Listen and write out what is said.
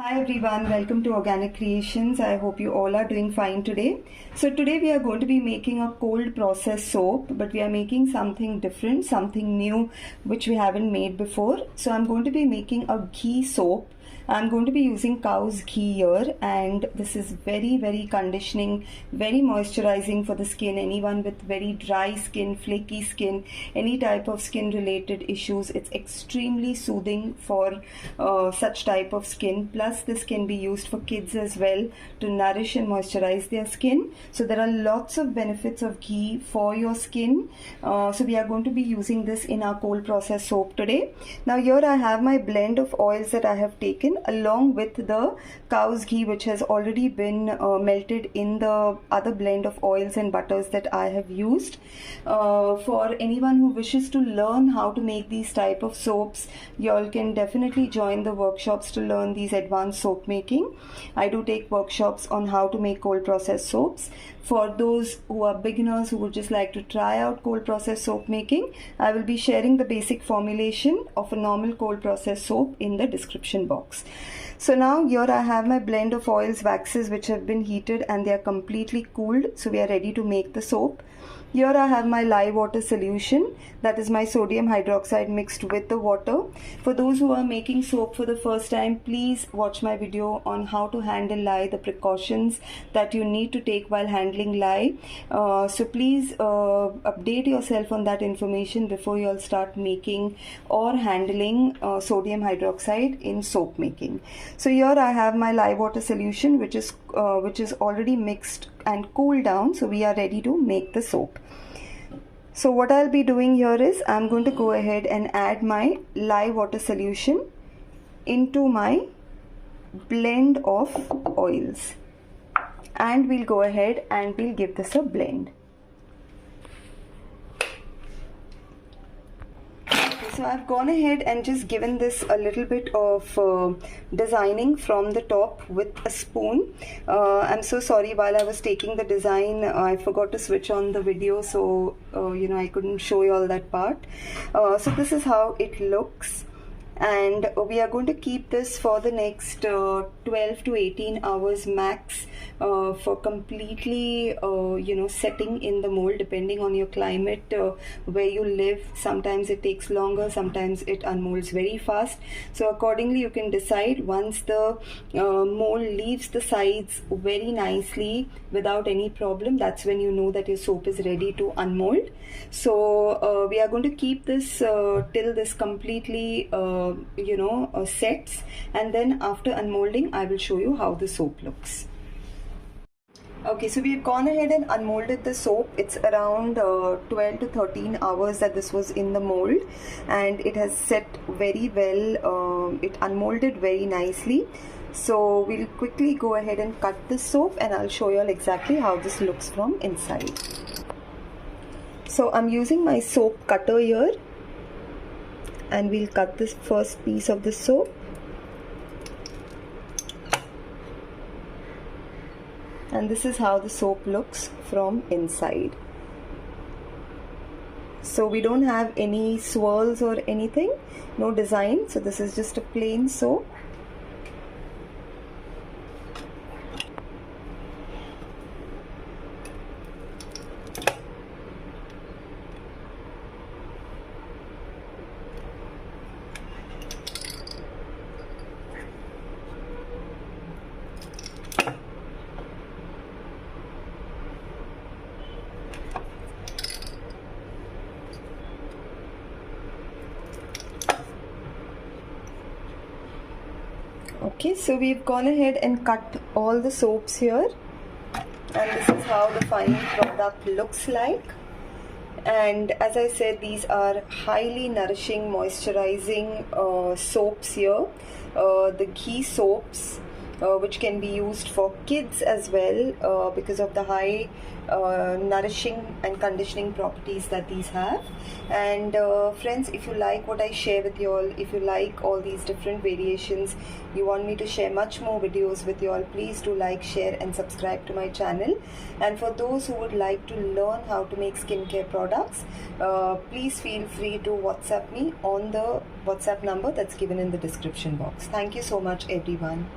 Hi everyone, welcome to Organic Creations. I hope you all are doing fine today. So today we are going to be making a cold process soap, but we are making something different, something new which we haven't made before. So I'm going to be making a ghee soap. I'm going to be using cow's ghee here, and this is very conditioning, very moisturizing for the skin. Anyone with very dry skin, flaky skin, any type of skin related issues, it's extremely soothing for such type of skin. Plus this can be used for kids as well to nourish and moisturize their skin. So there are lots of benefits of ghee for your skin. So we are going to be using this in our cold process soap today. Now here I have my blend of oils that I have taken along with the cow's ghee, which has already been melted in the other blend of oils and butters that I have used. For anyone who wishes to learn how to make these type of soaps, you all can definitely join the workshops to learn these advanced soap making. I do take workshops on how to make cold process soaps. For those who are beginners who would just like to try out cold process soap making, I will be sharing the basic formulation of a normal cold process soap in the description box. So now here I have my blend of oils, waxes which have been heated and they are completely cooled. So we are ready to make the soap. Here I have my lye water solution, that is my sodium hydroxide mixed with the water. For those who are making soap for the first time, please watch my video on how to handle lye, the precautions that you need to take while handling lye. So please update yourself on that information before you all start making or handling sodium hydroxide in soap making. So here I have my lye water solution which is already mixed and cooled down. So we are ready to make the soap. So what I'll be doing here is I'm going to go ahead and add my lye water solution into my blend of oils, and we'll go ahead and we'll give this a blend. So I've gone ahead and just given this a little bit of designing from the top with a spoon. I'm so sorry, while I was taking the design I forgot to switch on the video, so I couldn't show you all that part. So this is how it looks, and we are going to keep this for the next 12 to 18 hours max for completely setting in the mold, depending on your climate where you live. Sometimes it takes longer, sometimes it unmolds very fast. So accordingly you can decide. Once the mold leaves the sides very nicely without any problem, that's when you know that your soap is ready to unmold. So we are going to keep this till this completely sets, and then after unmolding I will show you how the soap looks. Okay, so we've gone ahead and unmolded the soap. It's around 12 to 13 hours that this was in the mold, and it has set very well. It unmolded very nicely. So we'll quickly go ahead and cut this soap, and I'll show you all exactly how this looks from inside. So I'm using my soap cutter here, and we'll cut this first piece of the soap. And this is how the soap looks from inside. So we don't have any swirls or anything, no design. So this is just a plain soap. Okay, so we've gone ahead and cut all the soaps here, and this is how the final product looks like. And as I said, these are highly nourishing, moisturizing soaps here. The ghee soaps, which can be used for kids as well because of the high nourishing and conditioning properties that these have. And friends, if you like what I share with you all, if you like all these different variations, you want me to share much more videos with you all, please do like, share and subscribe to my channel. And for those who would like to learn how to make skincare products, please feel free to WhatsApp me on the WhatsApp number that's given in the description box. Thank you so much everyone.